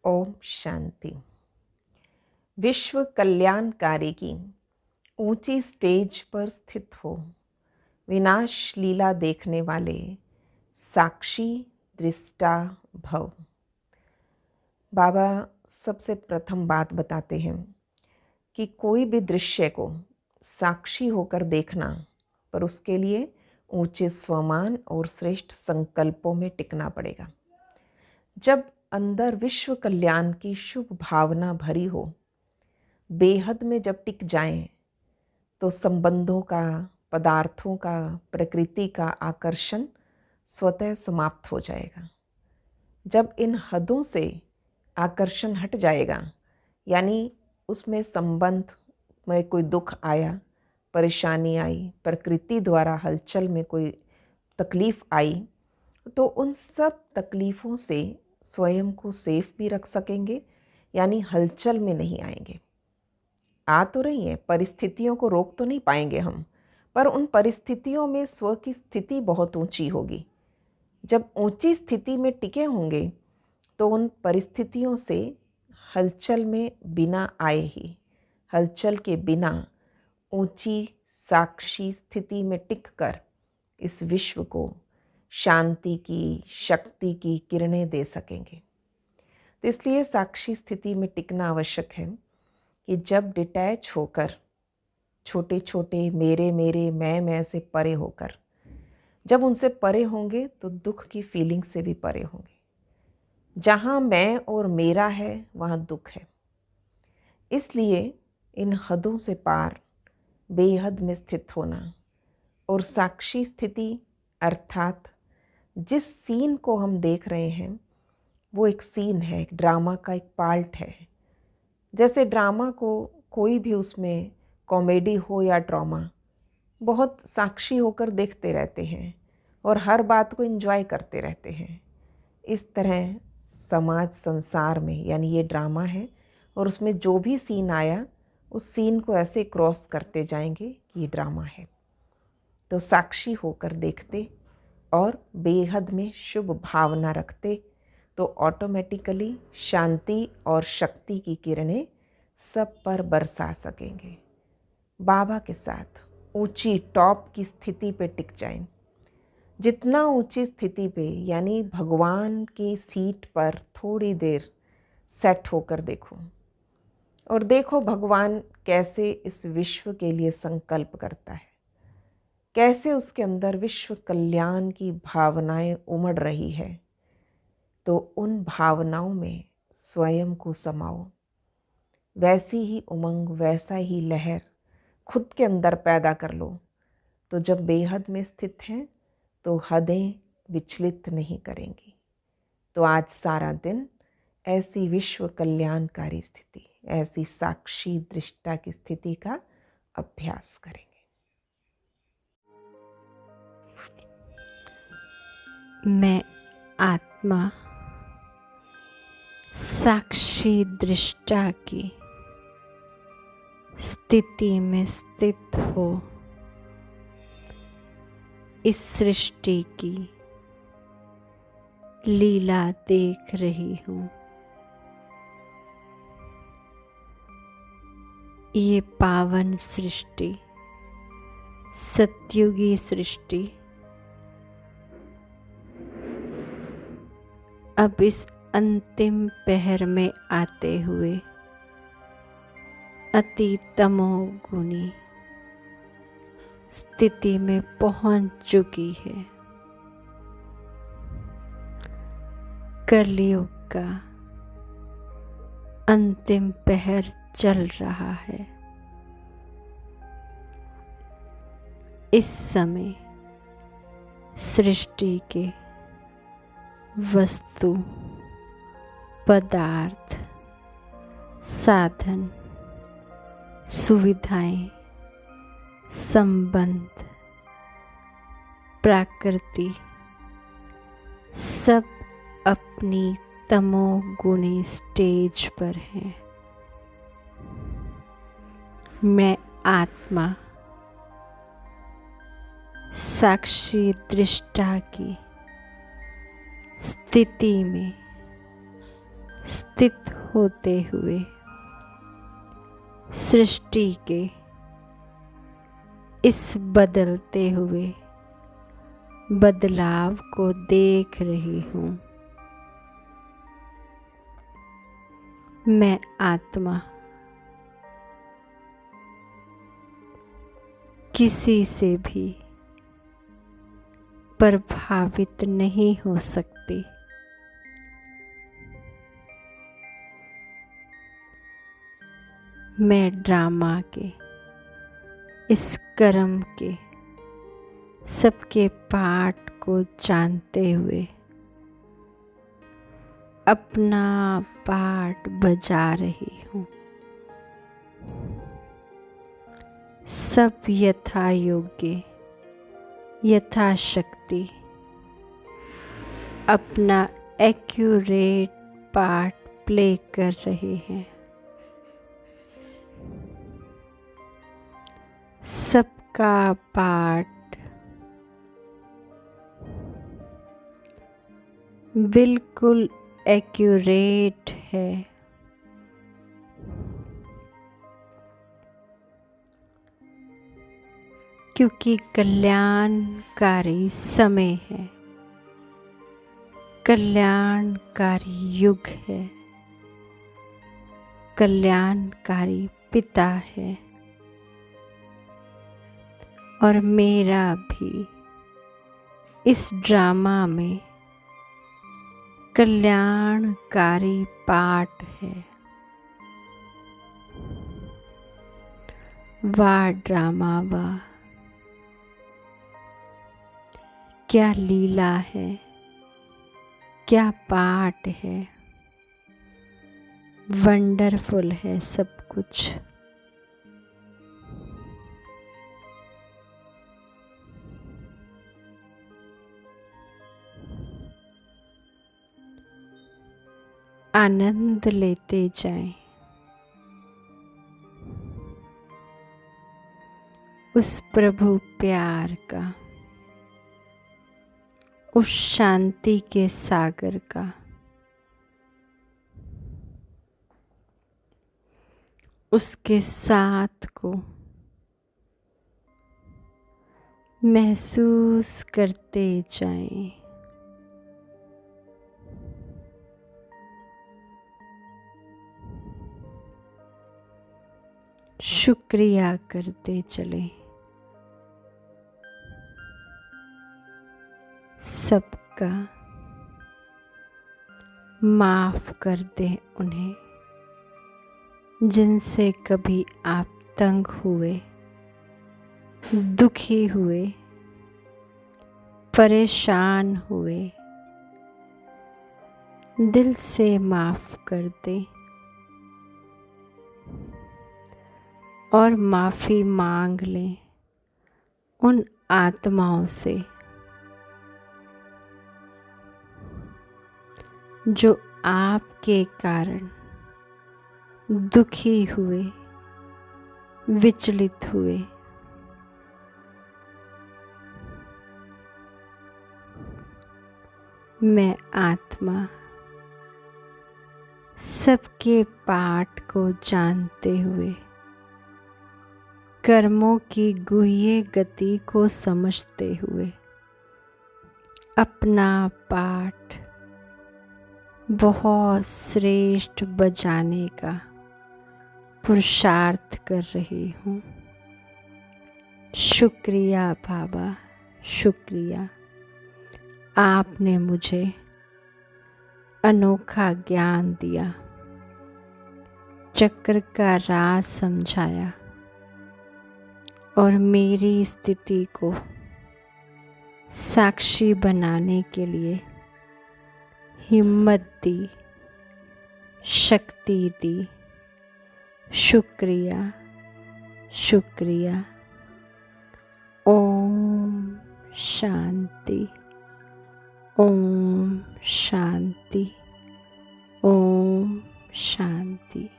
ओम शांति। विश्व कल्याणकारी की ऊंची स्टेज पर स्थित हो विनाश लीला देखने वाले साक्षी दृष्टा भव। बाबा सबसे प्रथम बात बताते हैं कि कोई भी दृश्य को साक्षी होकर देखना, पर उसके लिए ऊंचे स्वमान और श्रेष्ठ संकल्पों में टिकना पड़ेगा। जब अंदर विश्व कल्याण की शुभ भावना भरी हो, बेहद में जब टिक जाएं, तो संबंधों का, पदार्थों का, प्रकृति का आकर्षण स्वतः समाप्त हो जाएगा। जब इन हदों से आकर्षण हट जाएगा, यानी उसमें संबंध में कोई दुख आया, परेशानी आई, प्रकृति द्वारा हलचल में कोई तकलीफ आई, तो उन सब तकलीफ़ों से स्वयं को सेफ भी रख सकेंगे, यानी हलचल में नहीं आएंगे। आ तो रही हैं, परिस्थितियों को रोक तो नहीं पाएंगे हम, पर उन परिस्थितियों में स्व की स्थिति बहुत ऊंची होगी। जब ऊंची स्थिति में टिके होंगे तो उन परिस्थितियों से हलचल में बिना आए ही, हलचल के बिना ऊंची साक्षी स्थिति में टिककर इस विश्व को शांति की, शक्ति की किरणें दे सकेंगे। तो इसलिए साक्षी स्थिति में टिकना आवश्यक है कि जब डिटैच होकर, छोटे छोटे मेरे मेरे मैं से परे होकर, जब उनसे परे होंगे तो दुख की फीलिंग से भी परे होंगे। जहाँ मैं और मेरा है वहाँ दुख है। इसलिए इन हदों से पार बेहद में स्थित होना और साक्षी स्थिति अर्थात जिस सीन को हम देख रहे हैं वो एक सीन है, एक ड्रामा का एक पार्ट है। जैसे ड्रामा को कोई भी, उसमें कॉमेडी हो या ड्रामा, बहुत साक्षी होकर देखते रहते हैं और हर बात को एंजॉय करते रहते हैं। इस तरह समाज संसार में, यानी ये ड्रामा है और उसमें जो भी सीन आया उस सीन को ऐसे क्रॉस करते जाएंगे कि ये ड्रामा है। तो साक्षी होकर देखते और बेहद में शुभ भावना रखते तो ऑटोमेटिकली शांति और शक्ति की किरणें सब पर बरसा सकेंगे। बाबा के साथ ऊंची टॉप की स्थिति पे टिक जाएं। जितना ऊंची स्थिति पे, यानी भगवान की सीट पर थोड़ी देर सेट होकर देखो और देखो भगवान कैसे इस विश्व के लिए संकल्प करता है, कैसे उसके अंदर विश्व कल्याण की भावनाएं उमड़ रही है। तो उन भावनाओं में स्वयं को समाओ। वैसी ही उमंग, वैसा ही लहर खुद के अंदर पैदा कर लो। तो जब बेहद में स्थित हैं तो हदें विचलित नहीं करेंगी। तो आज सारा दिन ऐसी विश्व कल्याणकारी स्थिति, ऐसी साक्षी दृष्टा की स्थिति का अभ्यास करेंगे। मैं आत्मा साक्षी दृष्टा की स्थिति में स्थित हो इस सृष्टि की लीला देख रही हूँ। ये पावन सृष्टि, सतयुगी सृष्टि अब इस अंतिम पहर में आते हुए अति तमोगुणी स्थिति में पहुंच चुकी है। कलयुग का अंतिम पहर चल रहा है। इस समय सृष्टि के वस्तु, पदार्थ, साधन, सुविधाएं, संबंध, प्रकृति सब अपनी तमोगुणी स्टेज पर हैं। मैं आत्मा साक्षी दृष्टा की स्थिति में स्थित होते हुए सृष्टि के इस बदलते हुए बदलाव को देख रही हूँ। मैं आत्मा किसी से भी प्रभावित नहीं हो सकती। मैं ड्रामा के इस कर्म के सबके पार्ट को जानते हुए अपना पार्ट बजा रही हूँ। सब यथा योग्य यथाशक्ति अपना एक्यूरेट पार्ट प्ले कर रहे हैं। सबका पार्ट बिल्कुल एक्यूरेट है। क्योंकि कल्याणकारी समय है, कल्याणकारी युग है, कल्याणकारी पिता है और मेरा भी इस ड्रामा में कल्याणकारी पार्ट है। वाह ड्रामा वाह, क्या लीला है, क्या पार्ट है। वंडरफुल है सब कुछ। आनंद लेते जाएं उस प्रभु प्यार का, उस शांति के सागर का। उसके साथ को महसूस करते जाएं। शुक्रिया करते चलें सबका। माफ़ कर दें उन्हें जिनसे कभी आप तंग हुए, दुखी हुए, परेशान हुए। दिल से माफ़ कर दें और माफ़ी मांग लें उन आत्माओं से जो आपके कारण दुखी हुए, विचलित हुए। मैं आत्मा सबके पार्ट को जानते हुए, कर्मों की गुह्य गति को समझते हुए अपना पार्ट बहुत श्रेष्ठ बजाने का पुरुषार्थ कर रही हूँ। शुक्रिया बाबा, शुक्रिया। आपने मुझे अनोखा ज्ञान दिया, चक्र का राज समझाया और मेरी स्थिति को साक्षी बनाने के लिए हिम्मत दी, शक्ति दी। शुक्रिया, शुक्रिया। ओम शांति, ओम शांति, ओम शांति।